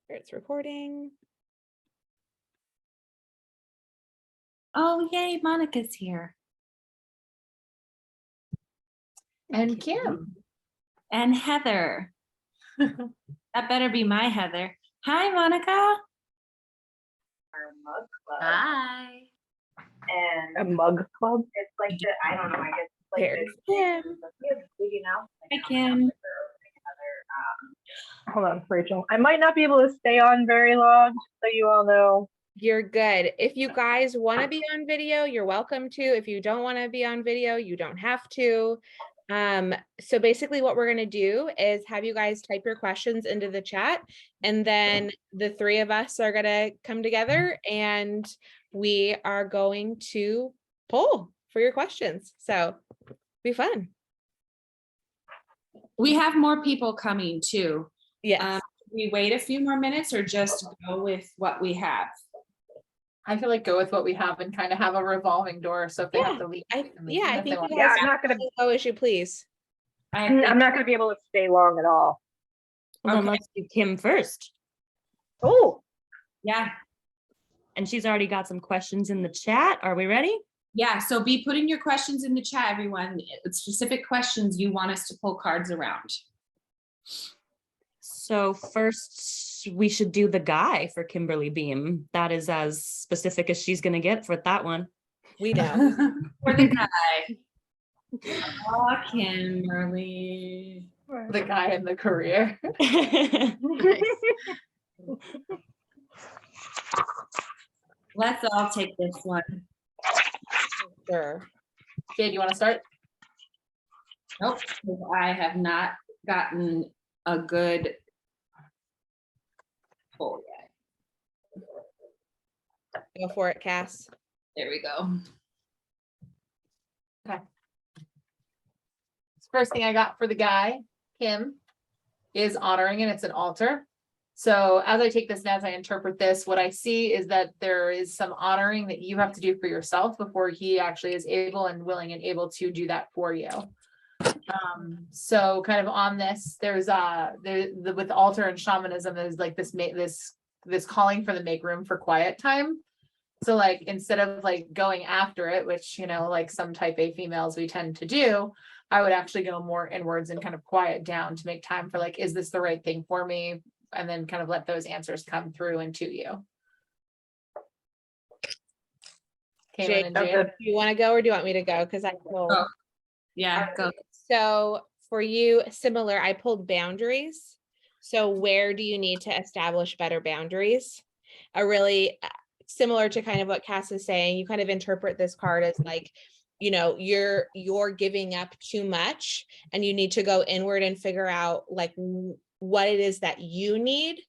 It's recording. Oh, yay, Monica's here. And Kim. And Heather. That better be my Heather. Hi, Monica. Our mug club. Hi. And A mug club? it's like the, I don't know, I guess it's like There's this. You know, Hi, Kim. Hold on, Rachel. I might not be able to stay on very long, so you all know. You're good. If you guys want to be on video, you're welcome to. If you don't want to be on video, you don't have to. So basically what we're going to do is have you guys type your questions into the chat, and then the three of us are going to come together and we are going to poll for your questions. So be fun. We have more people coming too. Yes. We wait a few more minutes or just go with what we have? I feel like go with what we have and kind of have a revolving door. So if they have to leave. I they can leave. think If they you want to guys Yeah, I'm not gonna. go as you please. I'm not gonna be able to stay long at all. Well, then Okay. let's do Kim first. Oh, Yeah. And she's already got some questions in the chat. Are we ready? Yeah. So be putting your questions in the chat, everyone. Specific questions you want us to pull cards around. So first, we should do the guy for Kimberly Beam. That is as specific as she's going to get for that one. We know. For the guy. Oh, Kimberly. the guy in the career. Let's all take this one. Sure. Jade, you want to start? Nope, because I have not gotten a good pull yet. Go for it, Cass. There we go. First thing I got for the guy, Kim, is honoring, and it's an altar. So as I take this and as I interpret this, what I see is that there is some honoring that you have to do for yourself before he actually is able and willing and able to do that for you. So kind of on this, there's with altar and shamanism, there's like this calling for the make room for quiet time. So like instead of like going after it, which like some type A females we tend to do, I would actually go more inwards and kind of quiet down to make time for like, is this the right thing for me? And then kind of let those answers come through and to you. Kaylin Jade, and do Jade. you want to go or do you want me to go? Because I will. Oh, yeah, go. So for you, similar, I pulled boundaries. So where do you need to establish better boundaries? A really similar to kind of what Cass is saying, you kind of interpret this card as like, you're giving up too much and you need to go inward and figure out like what it is that you need.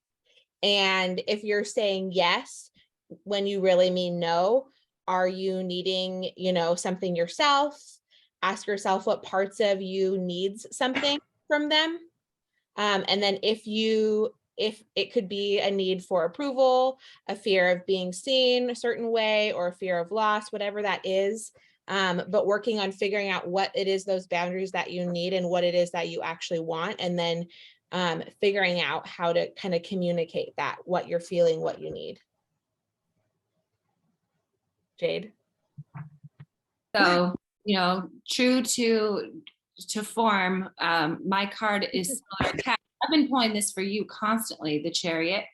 And if you're saying yes, when you really mean no, are you needing, something yourself? Ask yourself what parts of you needs something from them. And then if it could be a need for approval, a fear of being seen a certain way, or a fear of loss, whatever that is, but working on figuring out what it is, those boundaries that you need and what it is that you actually want. And then figuring out how to kind of communicate that, what you're feeling, what you need. Jade. So, true to form, my card is similar. I've been pulling this for you constantly, the Chariot.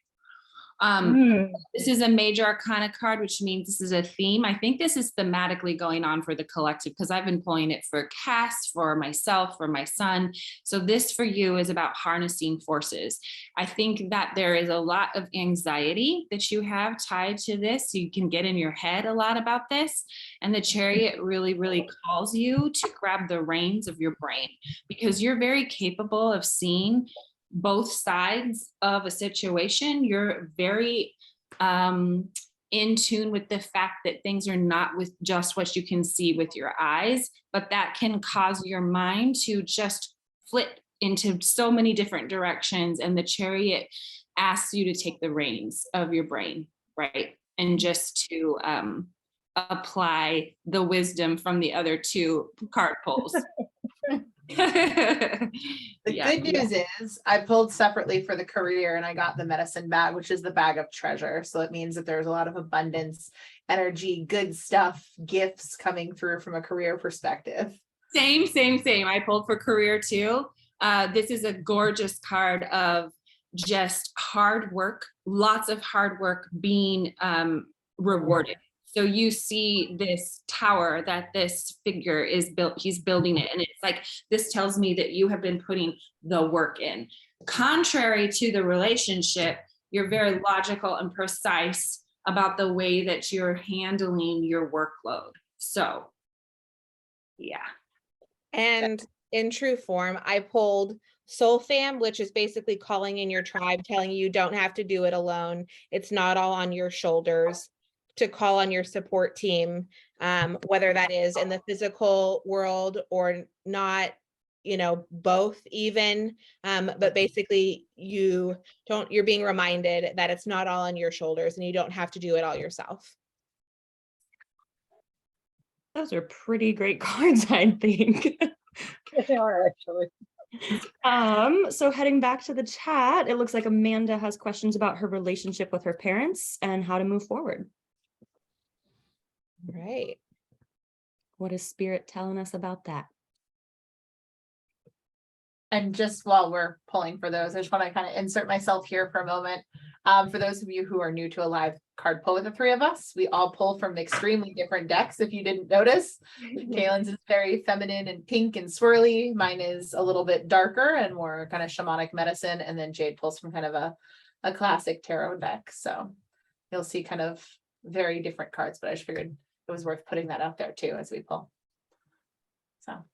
This is a major arcana card, which means this is a theme. I think this is thematically going on for the collective because I've been pulling it for Cass, for myself, for my son. So this for you is about harnessing forces. I think that there is a lot of anxiety that you have tied to this. You can get in your head a lot about this. And the Chariot really, really calls you to grab the reins of your brain because you're very capable of seeing both sides of a situation. You're very in tune with the fact that things are not with just what you can see with your eyes, but that can cause your mind to just flip into so many different directions. And the Chariot asks you to take the reins of your brain, right? And just to apply the wisdom from the other two card pulls. The Yeah. good news is I pulled separately for the career and I got the medicine bag, which is the bag of treasure. So it means that there's a lot of abundance, energy, good stuff, gifts coming through from a career perspective. Same. I pulled for career too. This is a gorgeous card of just hard work, lots of hard work being rewarded. So you see this tower that this figure is built, he's building it. And it's like, this tells me that you have been putting the work in. Contrary to the relationship, you're very logical and precise about the way that you're handling your workload. So, yeah. And in true form, I pulled Soul Fam, which is basically calling in your tribe, telling you don't have to do it alone. It's not all on your shoulders, to call on your support team, whether that is in the physical world or not, both even. But basically you're being reminded that it's not all on your shoulders and you don't have to do it all yourself. Those are pretty great cards, I think. Yes, they are actually. So heading back to the chat, it looks like Amanda has questions about her relationship with her parents and how to move forward. Right. What is Spirit telling us about that? And just while we're pulling for those, I just want to kind of insert myself here for a moment. For those of you who are new to a live card pull with the three of us, we all pull from extremely different decks, if you didn't notice. Kaylin's is very feminine and pink and swirly. Mine is a little bit darker and more kind of shamanic medicine. And then Jade pulls from kind of a classic tarot deck. So you'll see kind of very different cards, but I just figured it was worth putting that out there too as we pull. So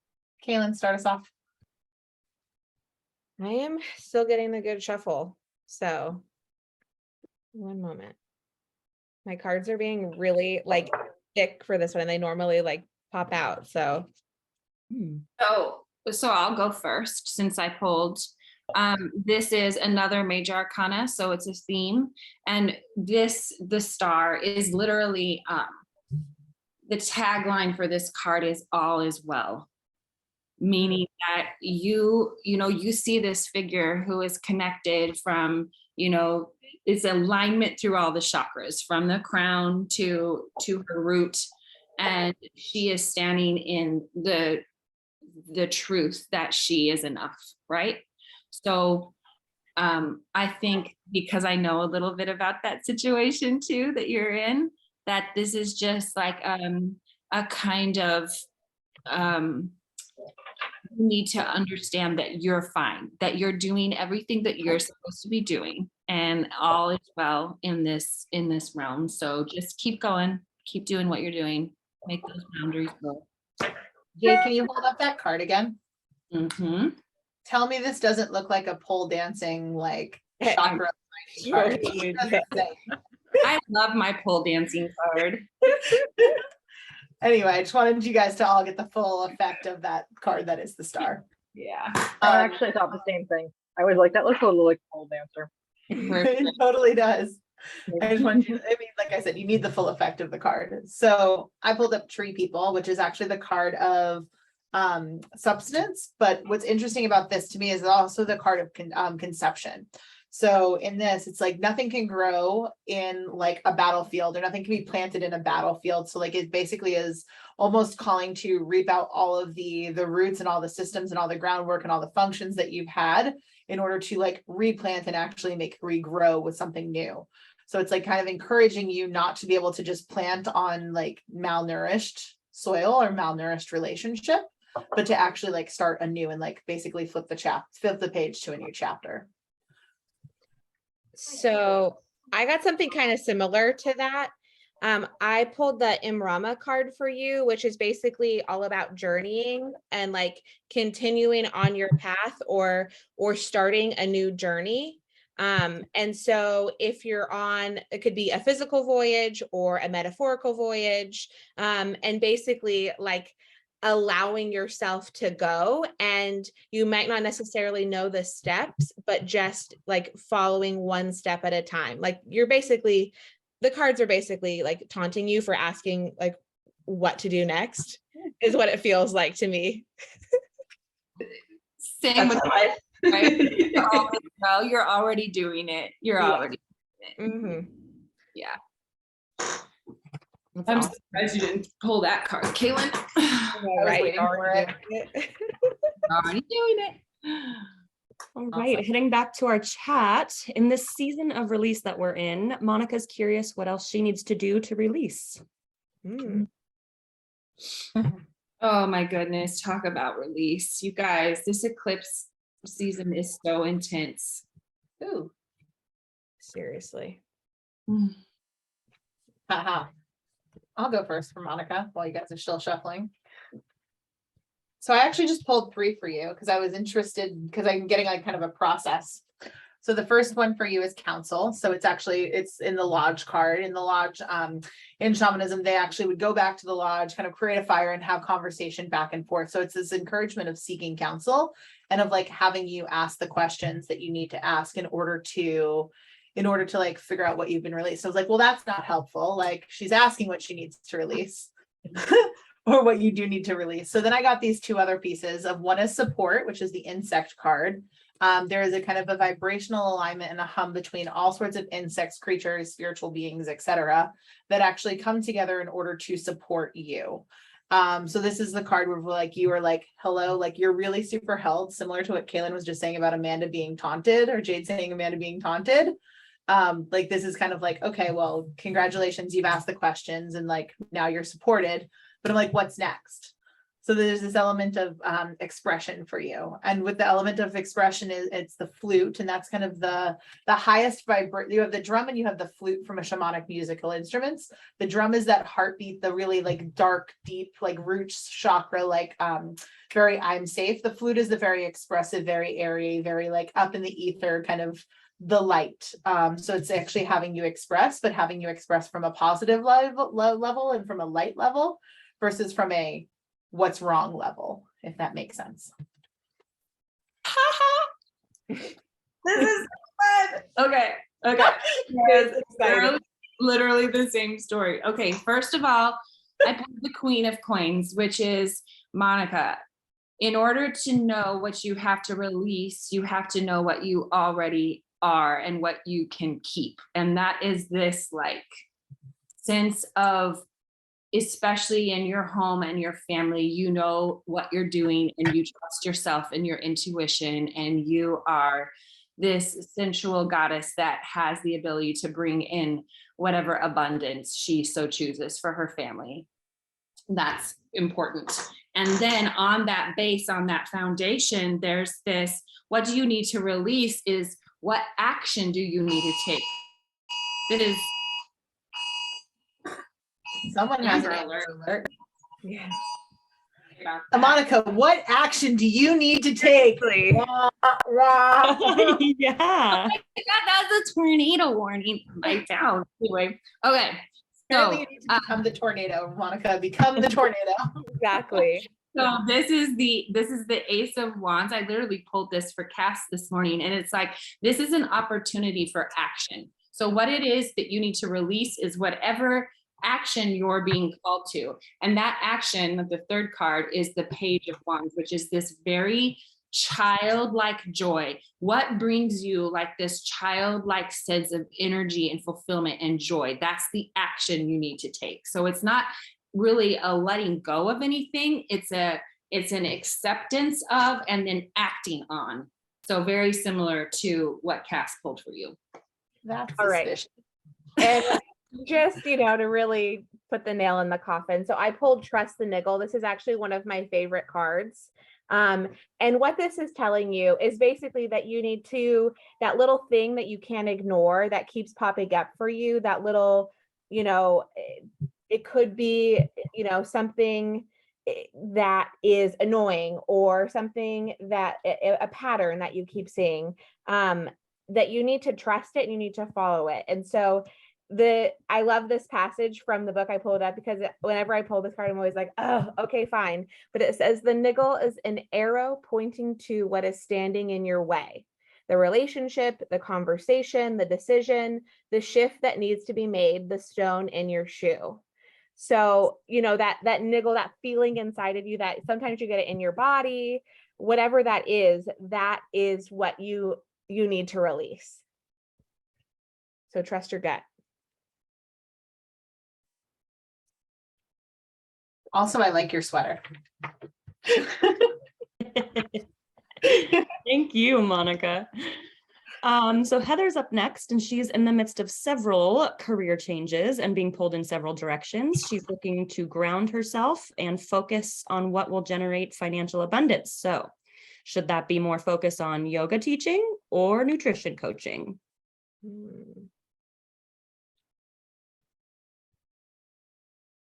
Kaylin, start us off. I am still getting the good shuffle. So one moment. My cards are being really thick for this one, and they normally pop out. So So I'll go first since I pulled. This is another major arcana, so it's a theme. And the star is literally the tagline for this card is all is well. Meaning that you see this figure who is connected from, it's alignment through all the chakras, from the crown to her root. And she is standing in the truth that she is enough, right? So I think because I know a little bit about that situation too that you're in, that this is just like a kind of you need to understand that you're fine, that you're doing everything that you're supposed to be doing, and all is well in this realm. So just keep going, keep doing what you're doing, make those boundaries go. Jade, can you hold up that card again? Mm-hmm. Tell me this doesn't look like a pole dancing chakra card. I love my pole dancing card. Anyway, I just wanted you guys to all get the full effect of that card that is the star. Yeah. I actually thought the same thing. I was like, that looks a little like pole dancer. It totally does. I just want you, like I said, you need the full effect of the card. So I pulled up Tree People, which is actually the card of substance. But what's interesting about this to me is also the card of conception. So in this, it's like nothing can grow in a battlefield, or nothing can be planted in a battlefield. So it basically is almost calling to reap out all of the roots and all the systems and all the groundwork and all the functions that you've had in order to replant and actually regrow with something new. So it's kind of encouraging you not to be able to just plant on malnourished soil or malnourished relationship, but to actually start anew and basically flip the page to a new chapter. So I got something kind of similar to that. I pulled the Imrama card for you, which is basically all about journeying and continuing on your path or starting a new journey. And so if you're on, it could be a physical voyage or a metaphorical voyage, and basically allowing yourself to go, and you might not necessarily know the steps, but just following one step at a time. You're basically, the cards are basically taunting you for asking what to do next is what it feels like to me. Same That's with my life. right? Well, you're already doing it. You're Yeah. already doing it. Mhm. Yeah. That's I'm awesome. surprised you didn't pull that card, Kaylin. I know, I was right? waiting for Already it. doing it. Already doing it. All right, heading back to our chat. In this season of release that we're in, Monica's curious what else she needs to do to release. Mm. Oh my goodness, talk about release. You guys, this eclipse season is so intense. Ooh, Seriously. haha. I'll go first for Monica while you guys are still shuffling. So I actually just pulled 3 for you because I was interested because I'm getting like kind of a process. So the first one for you is counsel. So it's in the lodge card. In the lodge, in shamanism, they actually would go back to the lodge, kind of create a fire and have conversation back and forth. So it's this encouragement of seeking counsel and of like having you ask the questions that you need to ask in order to like figure out what you've been released. So I was like, well, that's not helpful. Like she's asking what she needs to release. Or what you do need to release. So then I got these 2 other pieces of one is support, which is the insect card. There is a kind of a vibrational alignment and a hum between all sorts of insects, creatures, spiritual beings, etc., that actually come together in order to support you. So this is the card where like you are like, hello, like you're really super held, similar to what Kaylin was just saying about Amanda being taunted, or Jade saying Amanda being taunted. Like this is kind of like, okay, well, congratulations, you've asked the questions and like now you're supported. But I'm like, what's next? So there's this element of expression for you. And with the element of expression it's the flute, and that's kind of the highest vibrate. You have the drum and you have the flute from a shamanic musical instruments. The drum is that heartbeat, the really like dark, deep, like root chakra, like very I'm safe. The flute is the very expressive, very airy, very like up in the ether, kind of the light. So it's actually having you express, but having you express from a positive level and from a light level versus from a what's wrong level, if that makes sense. This is fun. Okay. Literally the same story. Okay, first of all, I pulled the Queen of Coins, which is Monica. In order to know what you have to release, you have to know what you already are and what you can keep. And that is this like sense of, especially in your home and your family, you know what you're doing and you trust yourself and your intuition, and you are this sensual goddess that has the ability to bring in whatever abundance she so chooses for her family. That's important. And then on that base, on that foundation, there's this, what do you need to release is what action do you need to take? That is, Someone has an Amber alert. Yeah. Monica, what action do you need to take? Wah, wah. Yeah. That's a tornado warning. My town. Anyway, okay. Apparently So, you need to become the tornado, Monica. Become the tornado. Exactly. so this is the Ace of Wands. I literally pulled this for Cass this morning, and it's like this is an opportunity for action. So what it is that you need to release is whatever action you're being called to, and that action, the third card, is the Page of Wands, which is this very childlike joy. What brings you like this childlike sense of energy and fulfillment and joy? That's the action you need to take. So it's not really a letting go of anything. It's an acceptance of and then acting on. So very similar to what Cass pulled for you. That's All right. suspicious. And just, to really put the nail in the coffin. So I pulled Trust the Niggle. This is actually one of my favorite cards. And what this is telling you is basically that you need to, that little thing that you can't ignore that keeps popping up for you, that little, it could be, something that is annoying or something that a pattern that you keep seeing, that you need to trust it and you need to follow it. And so I love this passage from the book I pulled up, because whenever I pull this card, I'm always like, oh, okay, fine. But it says the niggle is an arrow pointing to what is standing in your way. The relationship, the conversation, the decision, the shift that needs to be made, the stone in your shoe. So, that niggle, that feeling inside of you that sometimes you get it in your body, whatever that is what you need to release. So trust your gut. Also, I like your sweater. Thank you, Monica. So Heather's up next, and she's in the midst of several career changes and being pulled in several directions. She's looking to ground herself and focus on what will generate financial abundance. So should that be more focus on yoga teaching or nutrition coaching?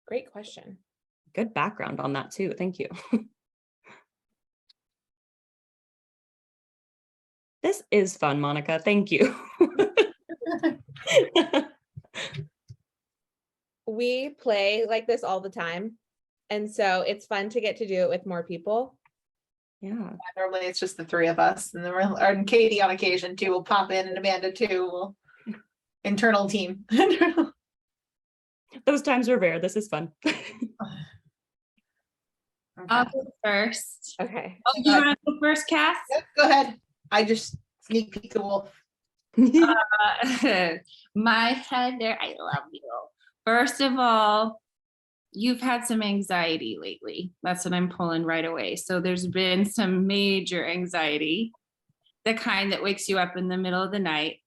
Great question. Good background on that too. Thank you. This is fun, Monica. Thank you. We play like this all the time. And so it's fun to get to do it with more people. Yeah. Normally it's just the three of us, and then and Katie on occasion too will pop in, and Amanda too. Will internal team. Those times are rare. This is fun. I'll go first. Okay. Oh, you want to go first, Cass? Yep, go ahead. I just sneak peek the wolf. My Heather, I love you. First of all, you've had some anxiety lately. That's what I'm pulling right away. So there's been some major anxiety, the kind that wakes you up in the middle of the night.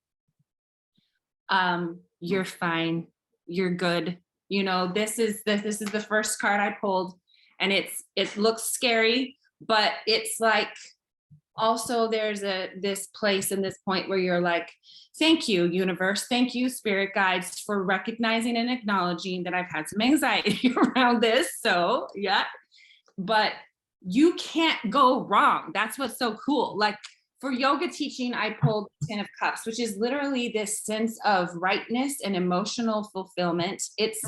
You're fine. You're good. You know, this is the first card I pulled, and it looks scary, but it's like also there's this place and this point where you're like, thank you, universe. Thank you, spirit guides, for recognizing and acknowledging that I've had some anxiety around this. So yeah, but you can't go wrong. That's what's so cool. Like for yoga teaching, I pulled 10 of Cups, which is literally this sense of rightness and emotional fulfillment. It's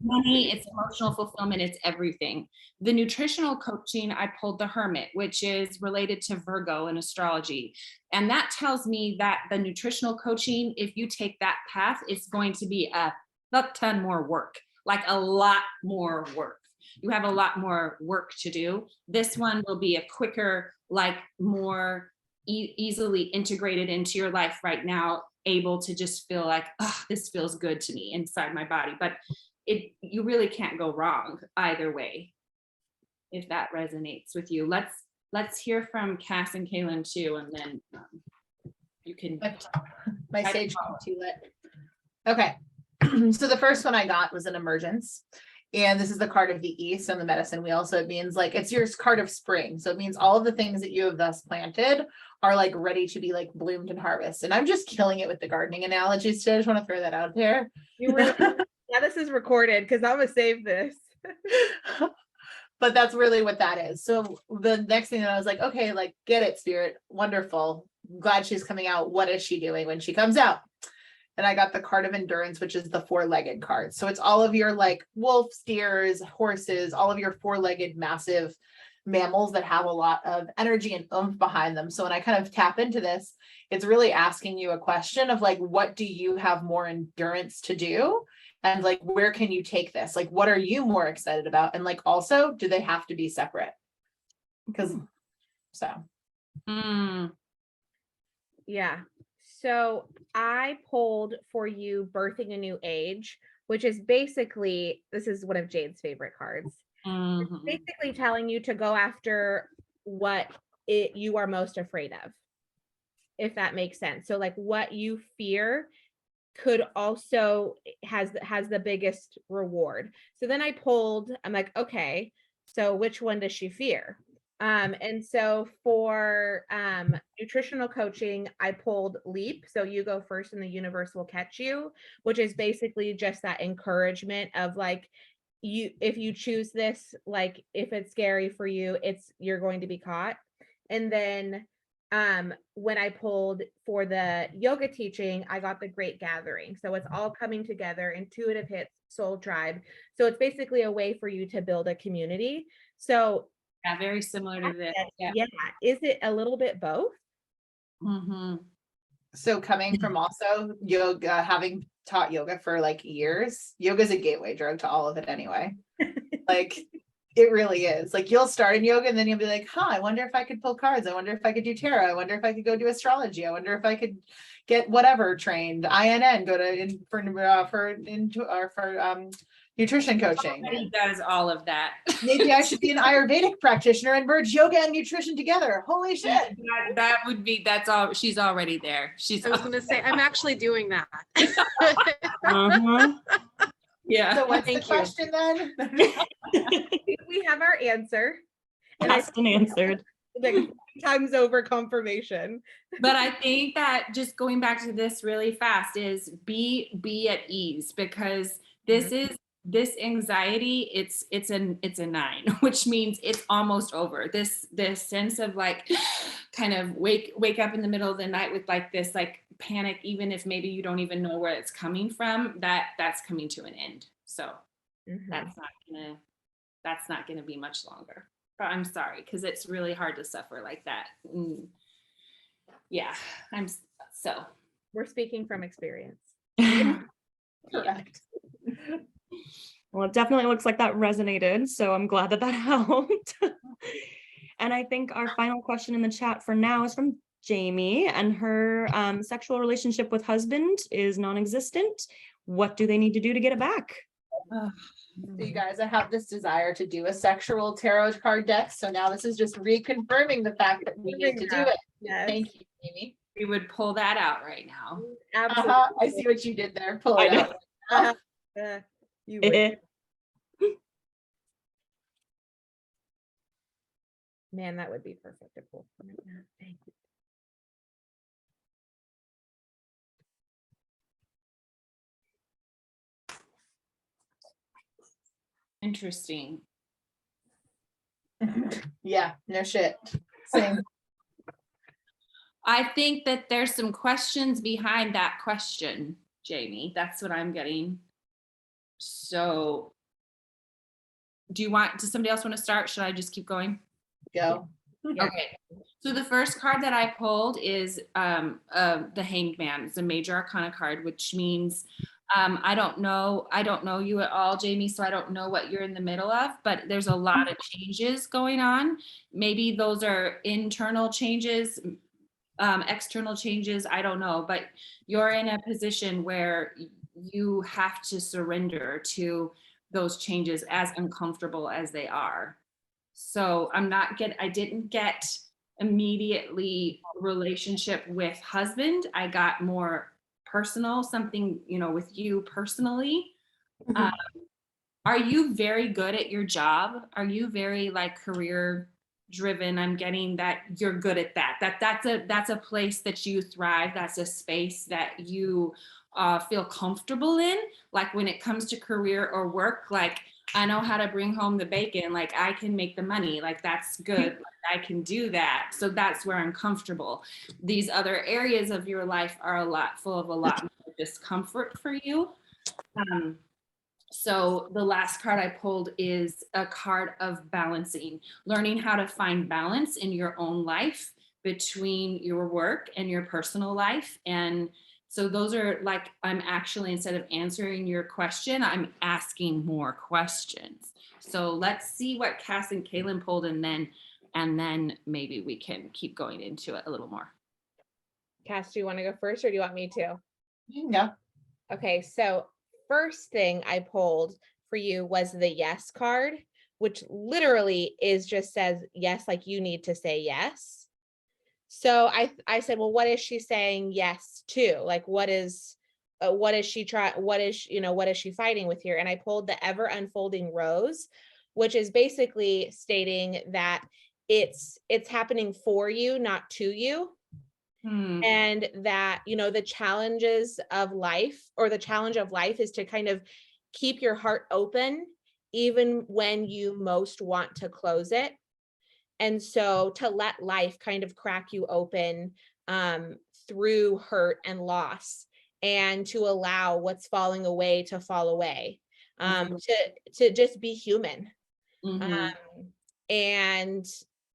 money, it's emotional fulfillment, it's everything. The nutritional coaching, I pulled the Hermit, which is related to Virgo and astrology. And that tells me that the nutritional coaching, if you take that path, it's going to be a ton more work, like a lot more work. You have a lot more work to do. This one will be a quicker, like more easily integrated into your life right now, able to just feel like, oh, this feels good to me inside my body. But you really can't go wrong either way, if that resonates with you. Let's hear from Cass and Kaylin too, and then you can. My sage too lit. Okay. So the first one I got was an emergence. And this is the card of the East on the medicine wheel. So it means like it's your card of spring. So it means all of the things that you have thus planted are like ready to be like bloomed and harvested. And I'm just killing it with the gardening analogies today. I just want to throw that out there. You really, yeah, this is recorded because I'm gonna save this. But that's really what that is. So the next thing that I was like, okay, like get it, spirit. Wonderful. Glad she's coming out. What is she doing when she comes out? And I got the card of endurance, which is the four-legged card. So it's all of your like wolves, deers, horses, all of your four-legged massive mammals that have a lot of energy and oomph behind them. So when I kind of tap into this, it's really asking you a question of like, what do you have more endurance to do? And like, where can you take this? Like, what are you more excited about? And like, also, do they have to be separate? Because so. Yeah. So I pulled for you Birthing a New Age, which is basically, this is one of Jade's favorite cards. It's basically telling you to go after what you are most afraid of, if that makes sense. So like what you fear could also has the biggest reward. So then I pulled, I'm like, okay, so which one does she fear? And so for nutritional coaching, I pulled Leap. So you go first and the universe will catch you, which is basically just that encouragement of like, if you choose this, like if it's scary for you, you're going to be caught. And then when I pulled for the yoga teaching, I got the Great Gathering. So it's all coming together, intuitive hits, soul tribe. So it's basically a way for you to build a community. So yeah, very similar to this. Yeah. Is it a little bit both? So coming from also yoga, having taught yoga for like years, yoga is a gateway drug to all of it anyway. Like It really is. Like you'll start in yoga and then you'll be like, huh, I wonder if I could pull cards. I wonder if I could do tarot. I wonder if I could go do astrology. I wonder if I could get whatever trained, INN, go to nutrition coaching. He does all of that. Maybe I should be an Ayurvedic practitioner and merge yoga and nutrition together. Holy shit. That would be, that's all, she's already there. I was gonna say, I'm actually doing that. Uh-huh. Yeah. So what's the Thank you. question then? We have our answer. Asked and answered. Like times over confirmation. But I think that just going back to this really fast is be at ease, because this anxiety, it's a 9, which means it's almost over. This sense of like kind of wake up in the middle of the night with like this like panic, even if maybe you don't even know where it's coming from, that's coming to an end. So that's not gonna be much longer. But I'm sorry, because it's really hard to suffer like that. Yeah, We're speaking from experience. Correct. Well, it definitely looks like that resonated, so I'm glad that helped. And I think our final question in the chat for now is from Jamie, and her sexual relationship with husband is non-existent. What do they need to do to get it back? So you guys, I have this desire to do a sexual tarot card deck. So now this is just reconfirming the fact that we need to do it. Yes. Thank you, Amy. we would pull that out right now. Absolutely. I see what you did there. Pull I it know. out. You would. Man, that would be perfect to pull from right now. Thank you. Interesting. Yeah, no shit. Same. I think that there's some questions behind that question, Jamie. That's what I'm getting. So does somebody else want to start? Should I just keep going? Go. Yeah. Okay. So the first card that I pulled is the Hanged Man. It's a major arcana card, which means I don't know you at all, Jamie, so I don't know what you're in the middle of, but there's a lot of changes going on. Maybe those are internal changes, external changes, I don't know, but you're in a position where you have to surrender to those changes, as uncomfortable as they are. So I didn't get immediately relationship with husband. I got more personal, something, with you personally. Are you very good at your job? Are you very like career driven? I'm getting that you're good at that. That's a place that you thrive. That's a space that you feel comfortable in. Like when it comes to career or work, like I know how to bring home the bacon. Like I can make the money. Like that's good. Like, I can do that. So that's where I'm comfortable. These other areas of your life are full of a lot more discomfort for you. So the last card I pulled is a card of balancing, learning how to find balance in your own life between your work and your personal life. And so those are like, I'm actually, instead of answering your question, I'm asking more questions. So let's see what Cass and Kaylin pulled, and then maybe we can keep going into it a little more. Cass, do you want to go first or do you want me to? Yeah. Okay, so first thing I pulled for you was the yes card, which literally just says yes, like you need to say yes. So I said, well, what is she saying yes to? Like, what is she fighting with here? And I pulled the ever unfolding rose, which is basically stating that it's happening for you, not to you. And that, the challenges of life, or the challenge of life, is to kind of keep your heart open, even when you most want to close it. And so to let life kind of crack you open through hurt and loss, and to allow what's falling away to fall away, to just be human.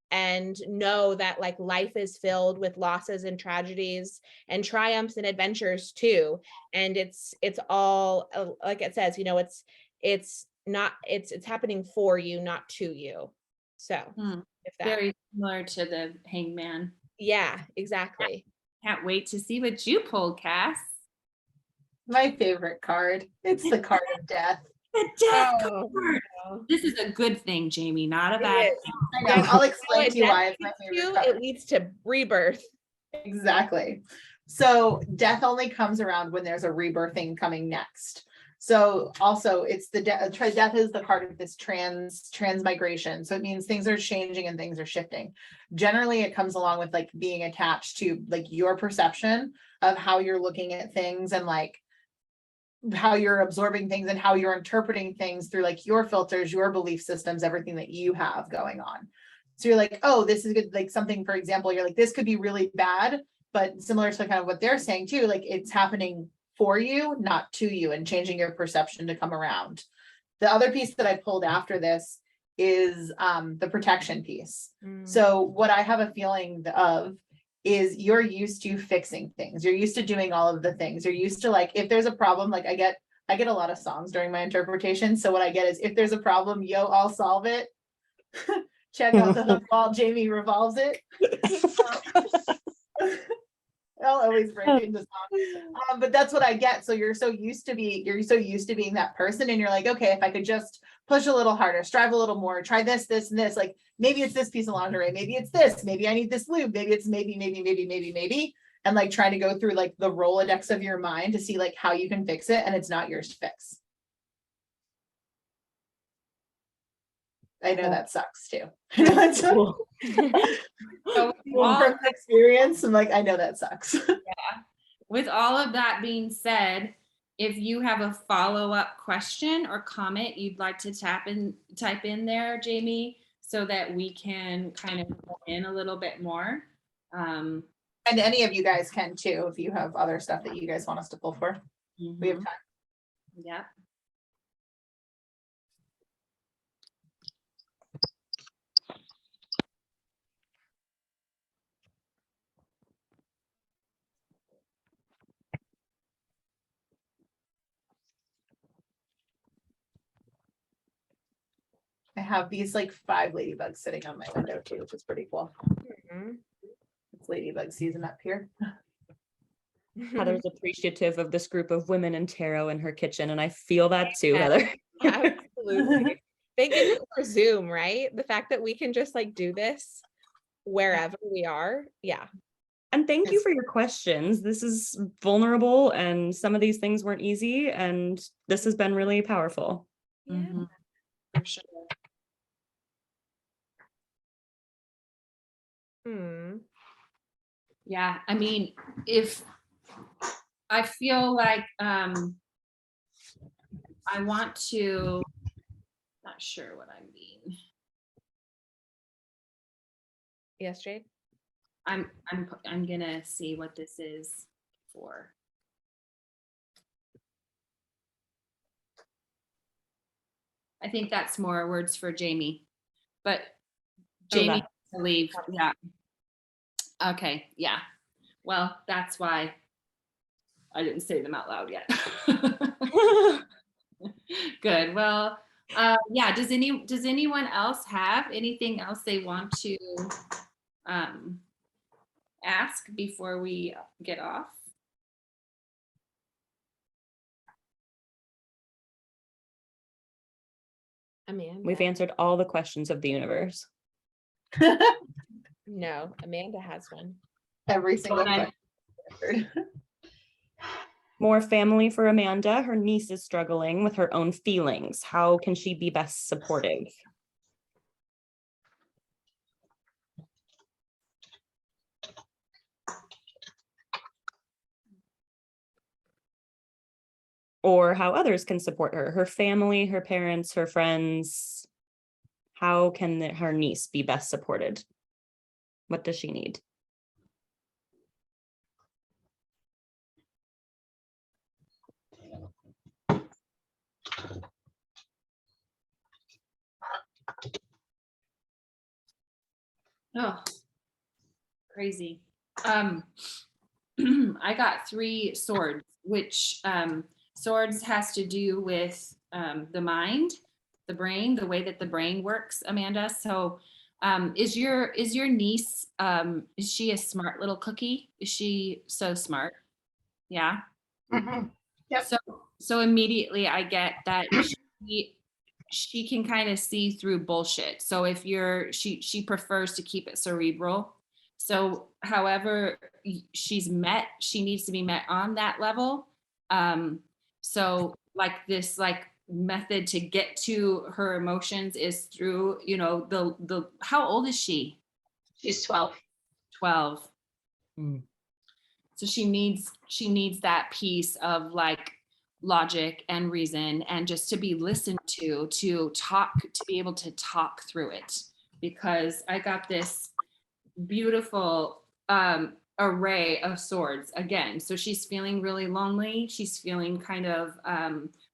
And know that like life is filled with losses and tragedies and triumphs and adventures too. And it's all, like it says, not, it's happening for you, not to you. So Hmm. if that, Very similar to the hangman. yeah, exactly. Can't wait to see what you pulled, Cass. My favorite card. It's the card of death. The death Oh, card. no. This is a good thing, Jamie, not a It bad is. thing. I know. I'll explain What to you death why it's my leads favorite to, card. it leads to rebirth. Exactly. So death only comes around when there's a rebirthing coming next. So also it's the death is the card of this transmigration. So it means things are changing and things are shifting. Generally, it comes along with like being attached to like your perception of how you're looking at things and like how you're absorbing things and how you're interpreting things through like your filters, your belief systems, everything that you have going on. So you're like, oh, this is good. Like something, for example, you're like, this could be really bad, but similar to kind of what they're saying too, like it's happening for you, not to you, and changing your perception to come around. The other piece that I pulled after this is the protection piece. So what I have a feeling of is you're used to fixing things. You're used to doing all of the things. You're used to like, if there's a problem, like I get a lot of songs during my interpretation. So what I get is if there's a problem, yo, I'll solve it. Check out the hook while Jamie revolves it. I'll always break into song. But that's what I get. So you're so used to being that person, and you're like, okay, if I could just push a little harder, strive a little more, try this, this, and this. Like maybe it's this piece of lingerie, maybe it's this, maybe I need this lube, maybe it's maybe, and like trying to go through like the Rolodex of your mind to see like how you can fix it, and it's not yours to fix. I know that sucks too. So From experience, I'm like, I know that sucks. with all of that being said, if you have a follow-up question or comment you'd like to type in there, Jamie, so that we can kind of go in a little bit more. And any of you guys can too, if you have other stuff that you guys want us to pull for. We have time. Yeah. I have these like 5 ladybugs sitting on my window too, which is pretty cool. It's ladybug season up here. Heather's appreciative of this group of women in tarot in her kitchen, and I feel that too, Yeah. Heather. Absolutely. Thank goodness for Zoom, right? The fact that we can just like do this wherever we are. Yeah. And thank you for your questions. This is vulnerable, and some of these things weren't easy, and this has been really powerful. Mhm. For sure. Yeah, I mean, if I feel like I want to, not sure what I mean. Yes, Jade. I'm gonna see what this is for. I think that's more words for Jamie, but Jamie to leave. Yeah. Okay. Yeah. Well, that's why I didn't say them out loud yet. Good. Well, yeah. Does anyone else have anything else they want to ask before we get off? Amanda. We've answered all the questions of the universe. No, Amanda has one. Every single Okay. question. More family for Amanda. Her niece is struggling with her own feelings. How can she be best supportive? Or how others can support her, her family, her parents, her friends. How can her niece be best supported? What does she need? Oh, crazy. I got 3 swords, which swords has to do with the mind, the brain, the way that the brain works, Amanda. So is your niece, is she a smart little cookie? Is she so smart? Yeah. Yep. So immediately I get that she can kind of see through bullshit. So if she prefers to keep it cerebral. So however she needs to be met on that level. So like this method to get to her emotions is through, the how old is she? She's 12. 12. Mm. So she needs that piece of like logic and reason and just to be listened to be able to talk through it, because I got this beautiful array of swords again. So she's feeling really lonely. She's feeling kind of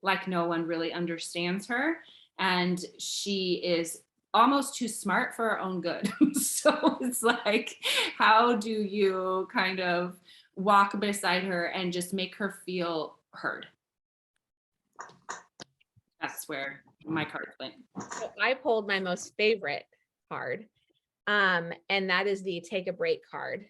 like no one really understands her. And she is almost too smart for her own good. So it's like, how do you kind of walk beside her and just make her feel heard? That's where my card went. So I pulled my most favorite card, and that is the take a break card.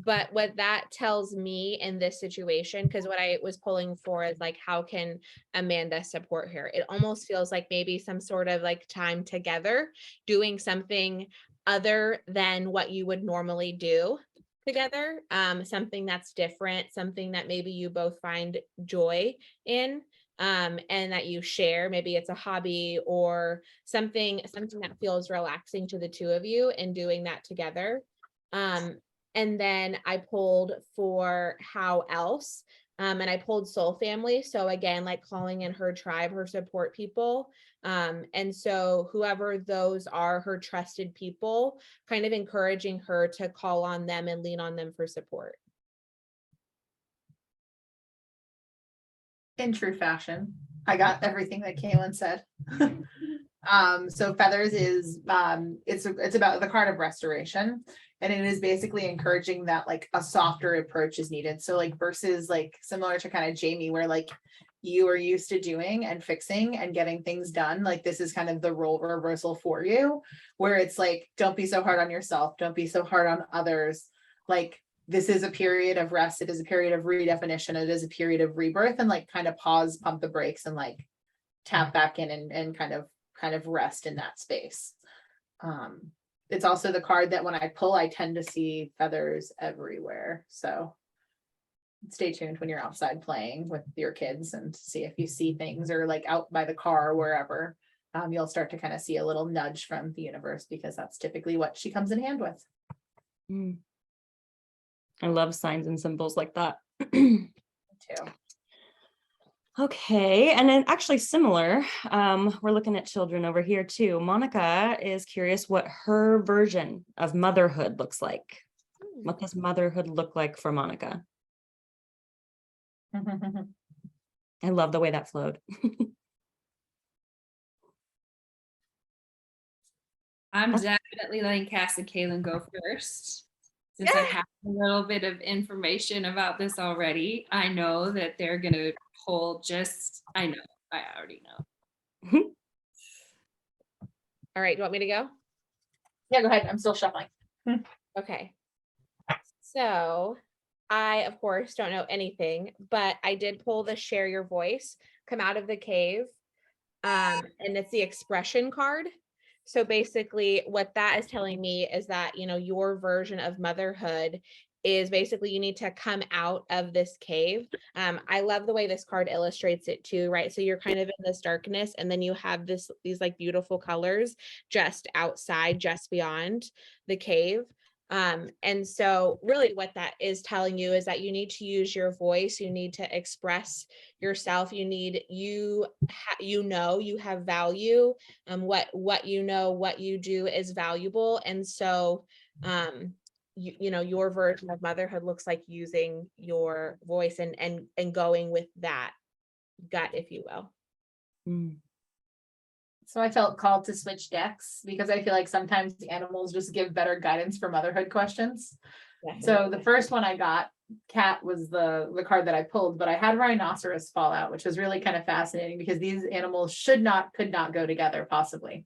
But what that tells me in this situation, because what I was pulling for is like, how can Amanda support her? It almost feels like maybe some sort of like time together, doing something other than what you would normally do together, something that's different, something that maybe you both find joy in. And that you share, maybe it's a hobby or something that feels relaxing to the two of you and doing that together. And then I pulled for how else, and I pulled soul family. So again, like calling in her tribe, her support people. And so whoever those are, her trusted people, kind of encouraging her to call on them and lean on them for support. In true fashion, I got everything that Kaylin said. So feathers is it's about the card of restoration, and it is basically encouraging that like a softer approach is needed. So like versus like similar to kind of Jamie, where like you are used to doing and fixing and getting things done, like this is kind of the role reversal for you, where it's like, don't be so hard on yourself, don't be so hard on others. Like this is a period of rest, it is a period of redefinition, it is a period of rebirth, and like kind of pause, pump the brakes, and like tap back in and kind of rest in that space. It's also the card that when I pull, I tend to see feathers everywhere. So stay tuned when you're outside playing with your kids and see if you see things, or like out by the car or wherever, you'll start to kind of see a little nudge from the universe, because that's typically what she comes in hand with. Mm. I love signs and symbols like that. Too. Okay, and then actually similar, we're looking at children over here too. Monica is curious what her version of motherhood looks like. What does motherhood look like for Monica? I love the way that flowed. I'm definitely letting Cass and Kaylin go first. Since I have a little bit of information about this already, I know that they're going to pull I already know. All right, do you want me to go? Yeah, go ahead. I'm still shuffling. Okay. So I, of course, don't know anything, but I did pull the share your voice, come out of the cave. And it's the expression card. So basically what that is telling me is that, your version of motherhood is basically you need to come out of this cave. I love the way this card illustrates it too, right? So you're kind of in this darkness, and then you have these like beautiful colors just outside, just beyond the cave. And so really what that is telling you is that you need to use your voice, you need to express yourself, you have value, what what you do is valuable. And so your version of motherhood looks like using your voice and going with that gut, if you will. Mm. So I felt called to switch decks, because I feel like sometimes the animals just give better guidance for motherhood questions. So the first one I got cat was the card that I pulled, but I had rhinoceros fall out, which was really kind of fascinating because these animals could not go together possibly.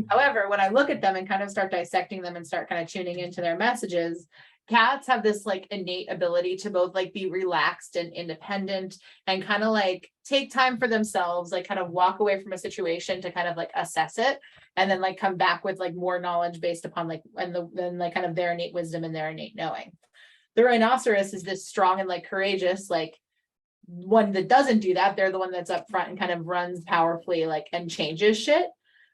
However, when I look at them and kind of start dissecting them and start kind of tuning into their messages, cats have this like innate ability to both like be relaxed and independent and kind of like take time for themselves, like kind of walk away from a situation to kind of like assess it and then like come back with like more knowledge based upon like then like kind of their innate wisdom and their innate knowing. The rhinoceros is this strong and like courageous, like one that doesn't do that. They're the one that's up front and kind of runs powerfully, like, and changes shit.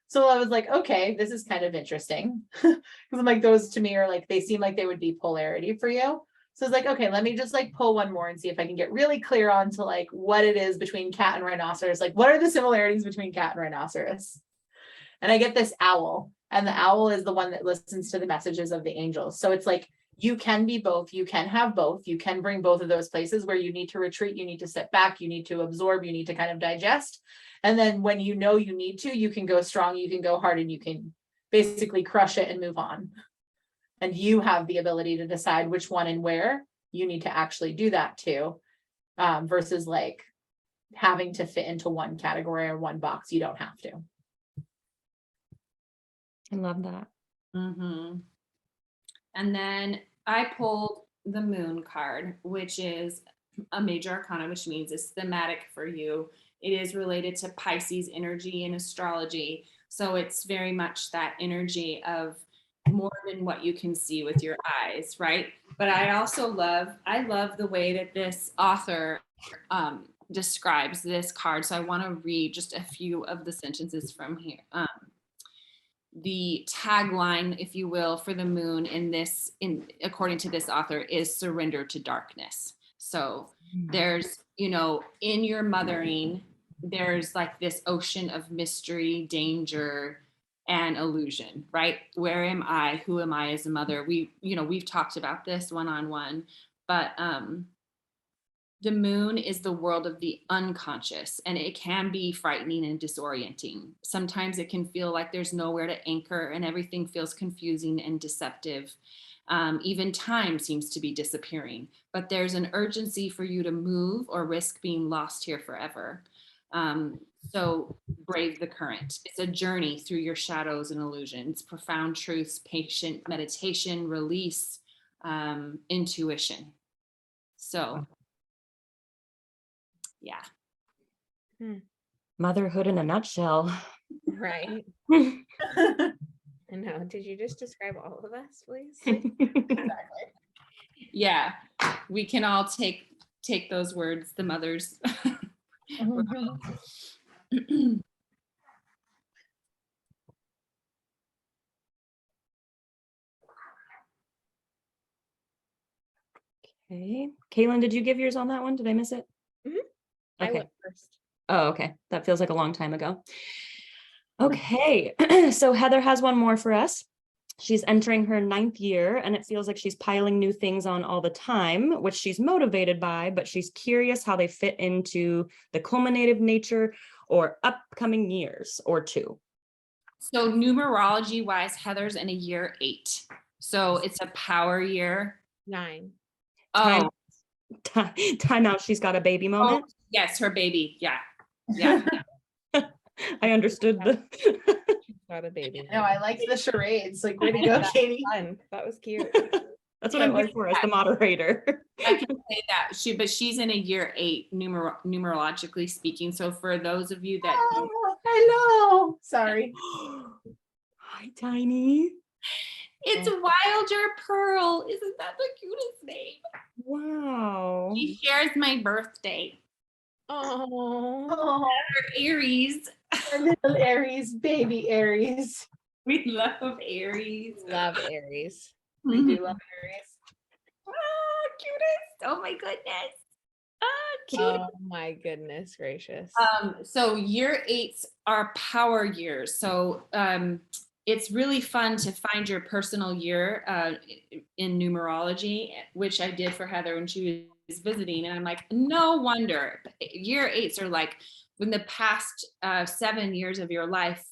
So I was like, okay, this is kind of interesting. Because I'm like, those to me are like, they seem like they would be polarity for you. So it's like, okay, let me just like pull one more and see if I can get really clear on to like what it is between cat and rhinoceros. Like, what are the similarities between cat and rhinoceros? And I get this owl, and the owl is the one that listens to the messages of the angels. So it's like, you can be both, you can have both, you can bring both of those places where you need to retreat, you need to sit back, you need to absorb, you need to kind of digest. And then when you know you need to, you can go strong, you can go hard, and you can basically crush it and move on. And you have the ability to decide which one and where you need to actually do that to, versus like having to fit into one category or one box. You don't have to. I love that. Mm-hmm. And then I pulled the moon card, which is a major arcana, which means it's thematic for you. It is related to Pisces energy in astrology. So it's very much that energy of more than what you can see with your eyes, right? But I also love the way that this author describes this card. So I want to read just a few of the sentences from here. The tagline, if you will, for the moon according to this author, is surrender to darkness. So there's, in your mothering, there's like this ocean of mystery, danger, and illusion, right? Where am I? Who am I as a mother? We've talked about this one-on-one, but the moon is the world of the unconscious, and it can be frightening and disorienting. Sometimes it can feel like there's nowhere to anchor and everything feels confusing and deceptive. Even time seems to be disappearing, but there's an urgency for you to move or risk being lost here forever. So brave the current. It's a journey through your shadows and illusions, profound truths, patient meditation, release, intuition. So yeah. Motherhood in a nutshell. Right. I know. Did you just describe all of us, please? Exactly. Yeah, we can all take those words, the mothers. Okay. Kaylin, did you give yours on that one? Did I miss it? Mhm. I Okay. went first. Oh, okay. That feels like a long time ago. Okay. So Heather has one more for us. She's entering her 9th year, and it feels like she's piling new things on all the time, which she's motivated by, but she's curious how they fit into the culminative nature or upcoming years or two. So numerology wise, Heather's in a year 8. So it's a power year. 9. Oh, Time out. She's got a baby moment. oh yes, her baby. Yeah. Yeah. I understood the. She's got a baby. No, I liked the charades. Like, way to go, Katie. Fun. That was cute. That's what I'm here for as the moderator. I can say that she's in a year 8 numerologically speaking. So for those of you that Oh, hello. Sorry. Hi, Tiny. it's Wilder Pearl. Isn't that the cutest name? Wow. She shares my birthday. Oh, Oh, Her Aries. our little Aries, baby Aries. We love Aries. love Aries. We Mhm. do love Aries. Ah, cutest. Oh my goodness. Ah, cute. Oh my goodness gracious. So year 8s are power years. So it's really fun to find your personal year in numerology, which I did for Heather when she was visiting. And I'm like, no wonder. Year 8s are like when the past 7 years of your life,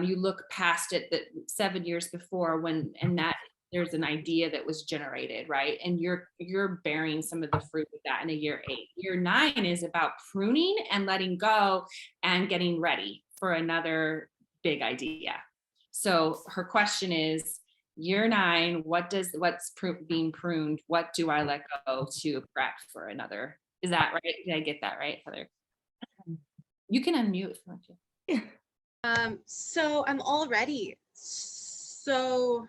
you look past it, the 7 years before and that there's an idea that was generated, right? And you're bearing some of the fruit of that in a year 8. Year 9 is about pruning and letting go and getting ready for another big idea. So her question is, year 9, what's being pruned? What do I let go to prep for another? Is that right? Did I get that right, Heather? You can unmute if you want to. So I'm already so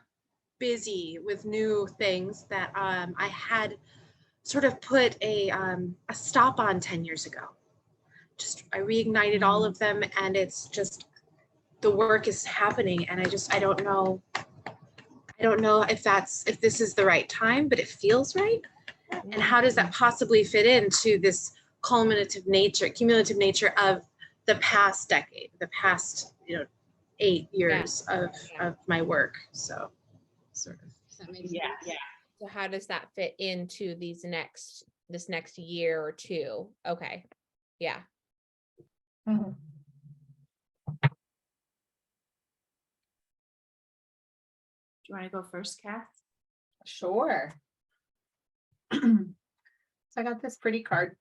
busy with new things that I had sort of put a stop on 10 years ago. I reignited all of them, and it's just, the work is happening, and I don't know if this is the right time, but it feels right. And how does that possibly fit into this cumulative nature of the past decade, the past 8 years of my work? So sort of, does that make sense? Yeah. So how does that fit into this next year or 2? Okay. Yeah. Mhm. Do you want to go first, Cass? Sure. So I got this pretty card.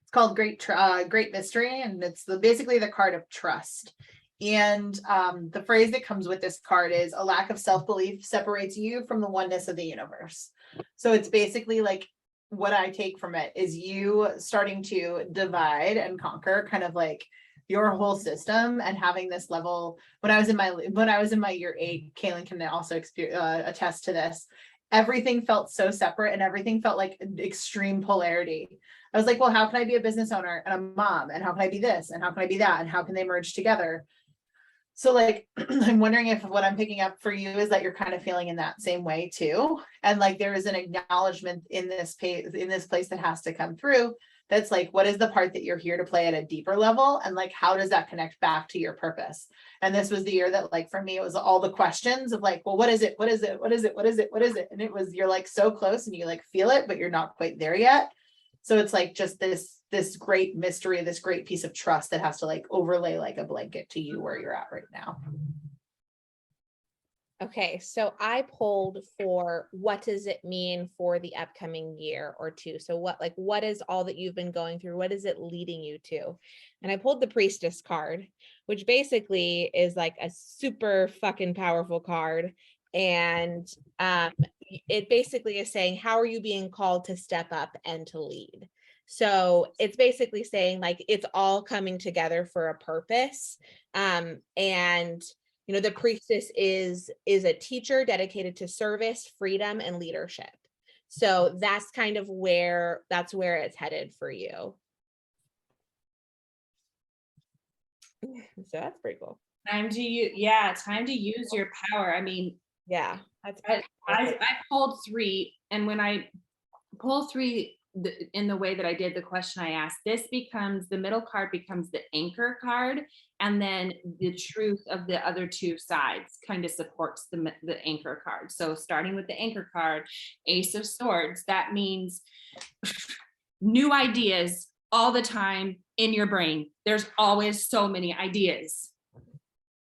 It's called Great Mystery, and it's basically the card of trust. And the phrase that comes with this card is, a lack of self-belief separates you from the oneness of the universe. So it's basically like, what I take from it is you starting to divide and conquer kind of like your whole system, and having this level. When I was in my year 8, Kaylin can also attest to this. Everything felt so separate, and everything felt like extreme polarity. I was like, well, how can I be a business owner and a mom? And how can I be this? And how can I be that? And how can they merge together? So like, I'm wondering if what I'm picking up for you is that you're kind of feeling in that same way too. And like, there is an acknowledgement in this place that has to come through. That's like, what is the part that you're here to play at a deeper level? And like, how does that connect back to your purpose? And this was the year that, like, for me, it was all the questions of like, well, what is it? What is it? What is it? What is it? What is it? And it was, you're like so close and you like feel it, but you're not quite there yet. So it's like just this great mystery, this great piece of trust that has to like overlay like a blanket to you where you're at right now. Okay, so I pulled for, what does it mean for the upcoming year or 2? So what is all that you've been going through? What is it leading you to? And I pulled the Priestess card, which basically is like a super fucking powerful card. And it basically is saying, how are you being called to step up and to lead? So it's basically saying like, it's all coming together for a purpose. And the priestess is a teacher dedicated to service, freedom, and leadership. So that's kind of where it's headed for you. So that's pretty cool. Time to use your power. I mean, Yeah, that's I pulled 3, and when I pull 3 in the way that I did the question I asked, the middle card becomes the anchor card, and then the truth of the other 2 sides kind of supports the anchor card. So starting with the anchor card, Ace of Swords, that means new ideas all the time in your brain. There's always so many ideas.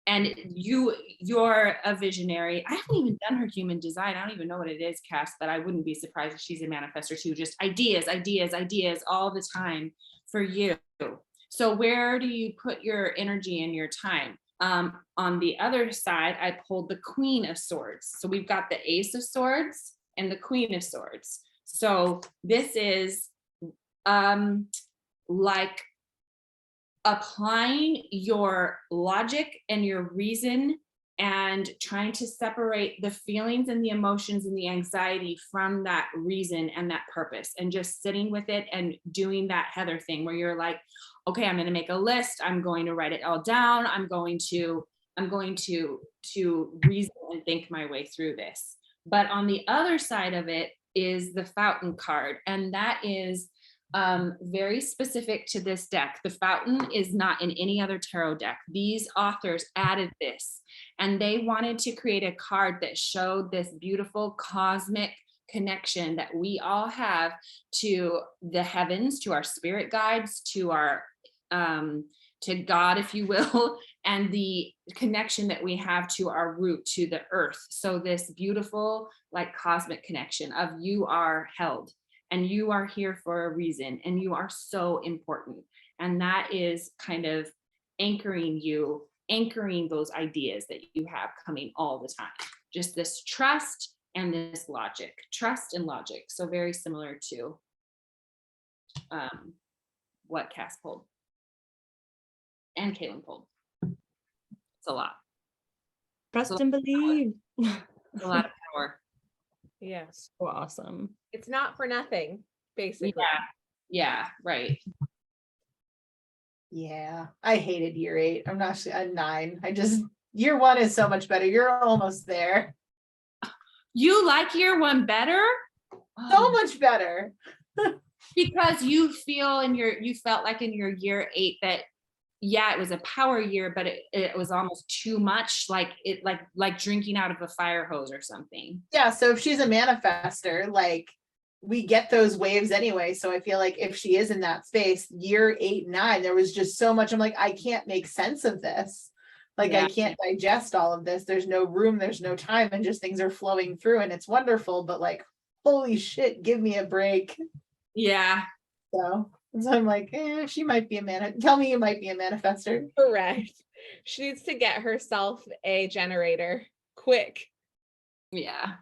And you're a visionary. I haven't even done her human design. I don't even know what it is, Cass, but I wouldn't be surprised if she's a manifestor too. Just ideas all the time for you. So where do you put your energy and your time? On the other side, I pulled the Queen of Swords. So we've got the Ace of Swords and the Queen of Swords. So this is like applying your logic and your reason and trying to separate the feelings and the emotions and the anxiety from that reason and that purpose, and just sitting with it and doing that Heather thing where you're like, okay, I'm going to make a list. I'm going to write it all down. I'm going to reason and think my way through this. But on the other side of it is the Fountain card. And that is very specific to this deck. The Fountain is not in any other tarot deck. These authors added this, and they wanted to create a card that showed this beautiful cosmic connection that we all have to the heavens, to our spirit guides, to God, if you will, and the connection that we have to our root, to the earth. So this beautiful, like, cosmic connection of you are held and you are here for a reason and you are so important. And that is kind of anchoring those ideas that you have coming all the time. Just this trust and this logic, trust and logic. So very similar to what Cass pulled and Kaylin pulled. It's a lot. Trust and believe. It's a lot of power. Yes. So awesome. It's not for nothing, basically. Yeah, right. Yeah, I hated year 8. I'm not a 9. Year 1 is so much better. You're almost there. You like year 1 better? So much better. Because you felt like in your year 8 that, yeah, it was a power year, but it was almost too much, like drinking out of a fire hose or something. Yeah, so if she's a manifester, like, we get those waves anyway. So I feel like if she is in that space, year 8, 9, there was just so much. I'm like, I can't make sense of this. Like, Yeah. I can't digest all of this. There's no room, there's no time, and just things are flowing through, and it's wonderful, but like, holy shit, give me a break. Yeah. So I'm like, she might be tell me you might be a manifester. Correct. She needs to get herself a generator quick. Yeah.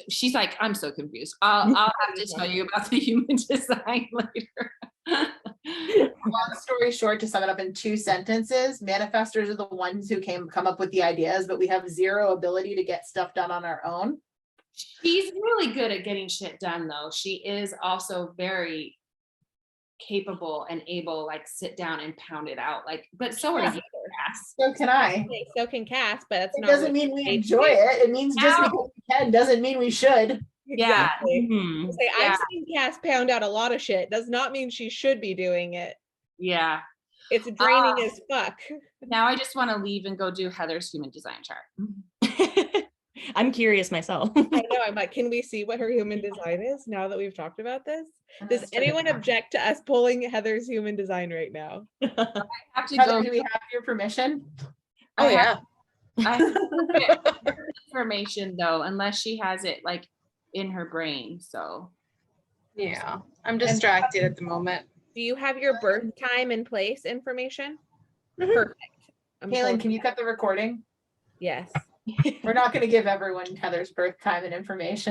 She's like, I'm so confused. I'll have to tell you about the human design later. Long story short, to sum it up in 2 sentences, manifestors are the ones who come up with the ideas, but we have zero ability to get stuff done on our own. She's really good at getting shit done, though. She is also very capable and able, like, sit down and pound it out. Like, but so are you, Cass. So can I. So can Cass, but that's It not. doesn't what mean we they enjoy do. it. It means just No. because we can doesn't mean we should. Yeah. Exactly. Mhm. Say, Yeah. I've seen Cass pound out a lot of shit. Does not mean she should be doing it. Yeah. It's draining as fuck. Now I just want to leave and go do Heather's human design chart. I'm curious myself. I know. I'm like, can we see what her human design is now that we've talked about this? Does anyone object to us pulling Heather's human design right now? I have to Heather, go. do we have your permission? Oh, I have- yeah. I have to get information though, unless she has it like in her brain. So Yeah. I'm distracted at the moment. Do you have your birth time and place information? Mhm. Perfect. I'm Kaylin, pulling- can you cut the recording? Yes. We're not going to give everyone Heather's birth time and information.